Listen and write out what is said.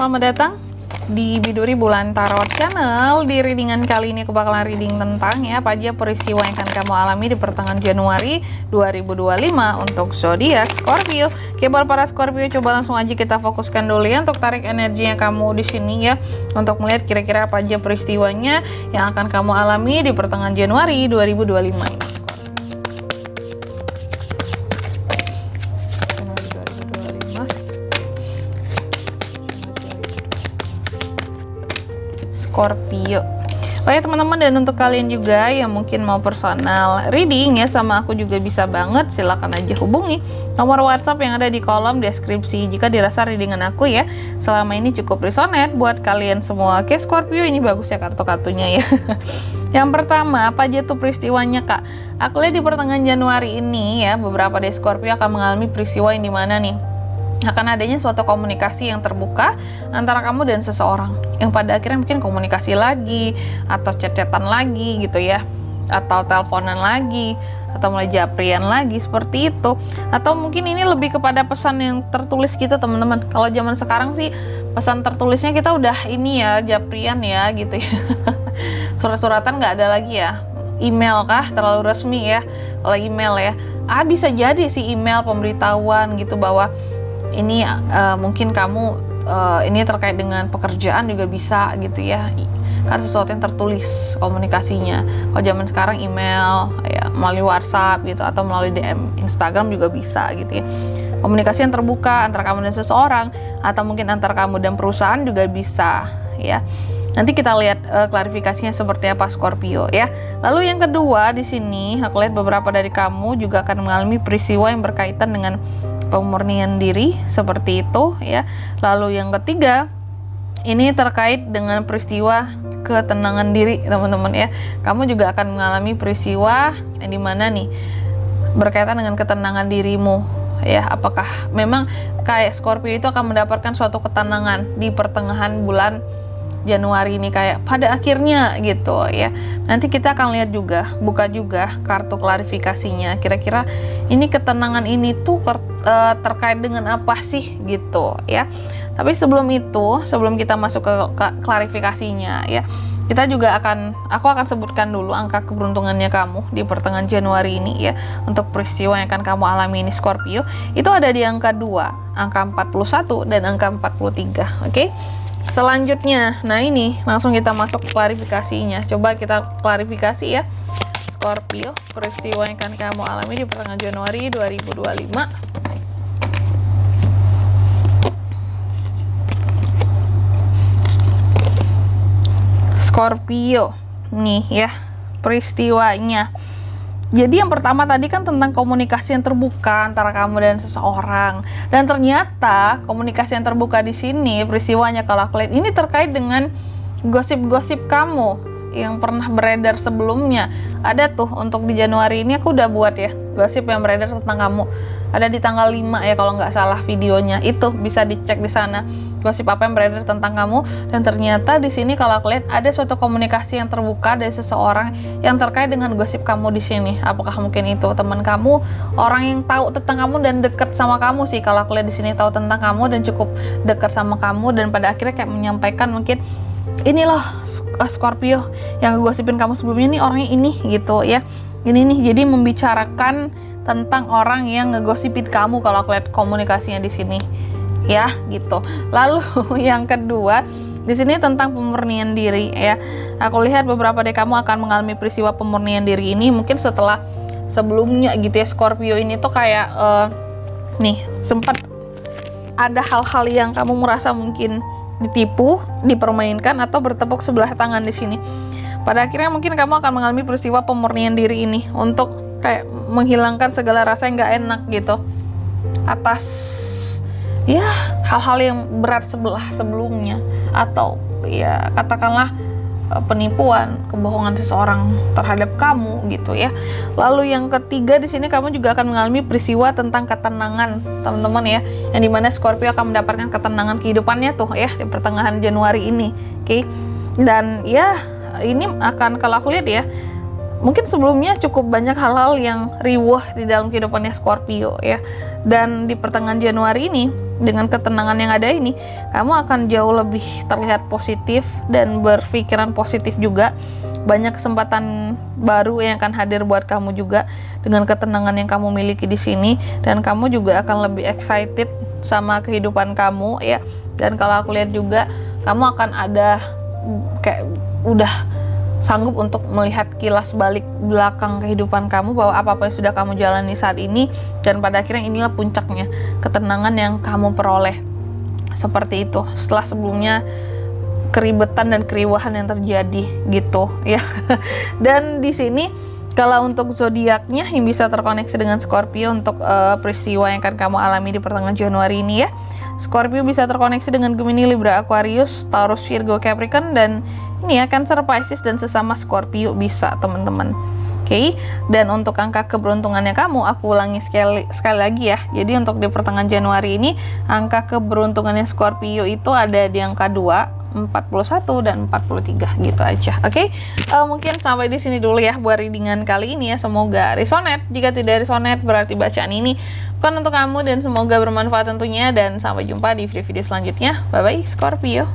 selamat datang di Biduri Bulan Tarot Channel. Di readingan kali ini aku bakalan reading tentang apa aja peristiwa yang akan kamu alami di pertengahan Januari 2025 untuk zodiak Scorpio. Oke, buat para Scorpio, coba langsung aja kita fokuskan dulu ya untuk tarik energinya kamu di sini ya, untuk melihat kira-kira apa aja peristiwanya yang akan kamu alami di pertengahan Januari 2025 ini. Scorpio. Oke teman-teman, dan untuk kalian juga yang mungkin mau personal reading ya sama aku juga bisa banget, silahkan aja hubungi nomor WhatsApp yang ada di kolom deskripsi jika dirasa readingan aku ya selama ini cukup resonate buat kalian semua. Oke Scorpio, ini bagus ya kartu-kartunya ya. Yang pertama, apa aja tuh peristiwanya kak? Aku lihat di pertengahan Januari ini ya, beberapa dari Scorpio akan mengalami peristiwa yang dimana nih akan adanya suatu komunikasi yang terbuka antara kamu dan seseorang yang pada akhirnya mungkin komunikasi lagi atau chat-chatan lagi gitu ya, atau teleponan lagi atau mulai japrian lagi seperti itu, atau mungkin ini lebih kepada pesan yang tertulis gitu teman-teman. Kalau zaman sekarang sih pesan tertulisnya kita udah ini ya, japrian ya gitu ya. Surat-suratan nggak ada lagi ya. Email kah terlalu resmi ya kalau email ya. Bisa jadi sih email pemberitahuan gitu bahwa ini mungkin kamu ini terkait dengan pekerjaan juga bisa gitu ya, kan sesuatu yang tertulis komunikasinya. Kalau zaman sekarang email ya, melalui WhatsApp gitu atau melalui DM Instagram juga bisa gitu ya. Komunikasi yang terbuka antara kamu dan seseorang atau mungkin antara kamu dan perusahaan juga bisa ya. Nanti kita lihat klarifikasinya seperti apa Scorpio ya. Lalu yang kedua di sini aku lihat beberapa dari kamu juga akan mengalami peristiwa yang berkaitan dengan pemurnian diri seperti itu ya. Lalu yang ketiga ini terkait dengan peristiwa ketenangan diri teman-teman ya. Kamu juga akan mengalami peristiwa yang dimana nih berkaitan dengan ketenangan dirimu ya. Apakah memang kayak Scorpio itu akan mendapatkan suatu ketenangan di pertengahan bulan Januari ini kayak pada akhirnya gitu ya. Nanti kita akan lihat juga, buka juga kartu klarifikasinya. Kira-kira ini ketenangan ini tuh terkait dengan apa sih gitu ya. Tapi sebelum itu, sebelum kita masuk ke klarifikasinya ya, aku akan sebutkan dulu angka keberuntungannya kamu di pertengahan Januari ini ya. Untuk peristiwa yang akan kamu alami ini Scorpio, itu ada di angka 2, angka 41 dan angka 43. Oke. Selanjutnya, nah ini langsung kita masuk klarifikasinya. Coba kita klarifikasi ya Scorpio, peristiwa yang akan kamu alami di pertengahan Januari 2025. Scorpio nih ya peristiwanya. Jadi yang pertama tadi kan tentang komunikasi yang terbuka antara kamu dan seseorang, dan ternyata komunikasi yang terbuka di sini peristiwanya kalau aku lihat ini terkait dengan gosip-gosip kamu yang pernah beredar sebelumnya. Ada tuh untuk di Januari ini aku udah buat ya gosip yang beredar tentang kamu. Ada di tanggal 5 ya kalau nggak salah videonya. Itu bisa dicek di sana. Gosip apa yang beredar tentang kamu, dan ternyata di sini kalau aku lihat ada suatu komunikasi yang terbuka dari seseorang yang terkait dengan gosip kamu di sini. Apakah mungkin itu teman kamu, orang yang tahu tentang kamu dan dekat sama kamu sih kalau aku lihat di sini, tahu tentang kamu dan cukup dekat sama kamu, dan pada akhirnya kayak menyampaikan mungkin ini loh Scorpio yang gosipin kamu sebelumnya nih orangnya ini gitu ya. Ini nih, jadi membicarakan tentang orang yang ngegosipin kamu kalau aku lihat komunikasinya di sini. Ya gitu. Lalu yang kedua di sini tentang pemurnian diri ya. Aku lihat beberapa dari kamu akan mengalami peristiwa pemurnian diri ini mungkin setelah sebelumnya gitu ya. Scorpio ini tuh kayak nih sempat ada hal-hal yang kamu merasa mungkin ditipu, dipermainkan atau bertepuk sebelah tangan di sini. Pada akhirnya mungkin kamu akan mengalami peristiwa pemurnian diri ini untuk kayak menghilangkan segala rasa yang nggak enak gitu atas ya hal-hal yang berat sebelumnya, atau ya katakanlah penipuan, kebohongan seseorang terhadap kamu gitu ya. Lalu yang ketiga di sini kamu juga akan mengalami peristiwa tentang ketenangan teman-teman ya, yang dimana Scorpio akan mendapatkan ketenangan kehidupannya tuh ya di pertengahan Januari ini. Oke. Dan ya ini akan kalau aku lihat ya mungkin sebelumnya cukup banyak hal-hal yang riuh di dalam kehidupannya Scorpio ya. Dan di pertengahan Januari ini, dengan ketenangan yang ada ini, kamu akan jauh lebih terlihat positif dan berpikiran positif juga. Banyak kesempatan baru yang akan hadir buat kamu juga dengan ketenangan yang kamu miliki di sini, dan kamu juga akan lebih excited sama kehidupan kamu ya. Dan kalau aku lihat juga, kamu akan ada kayak udah sanggup untuk melihat kilas balik belakang kehidupan kamu, bahwa apa-apa yang sudah kamu jalani saat ini, dan pada akhirnya inilah puncaknya ketenangan yang kamu peroleh. Seperti itu, setelah sebelumnya keribetan dan keriuhan yang terjadi gitu ya. Dan di sini kalau untuk zodiaknya yang bisa terkoneksi dengan Scorpio untuk peristiwa yang akan kamu alami di pertengahan Januari ini ya, Scorpio bisa terkoneksi dengan Gemini, Libra, Aquarius, Taurus, Virgo, Capricorn, dan ini ya Cancer, Pisces, dan sesama Scorpio bisa teman-teman. Oke, dan untuk angka keberuntungannya kamu, aku ulangi sekali lagi ya. Jadi untuk di pertengahan Januari ini, angka keberuntungannya Scorpio itu ada di angka 2, 41, dan 43 gitu aja. Oke, mungkin sampai di sini dulu ya buat readingan kali ini ya. Semoga resonate. Jika tidak resonate, berarti bacaan ini bukan untuk kamu, dan semoga bermanfaat tentunya. Dan sampai jumpa di video-video selanjutnya. Bye bye Scorpio.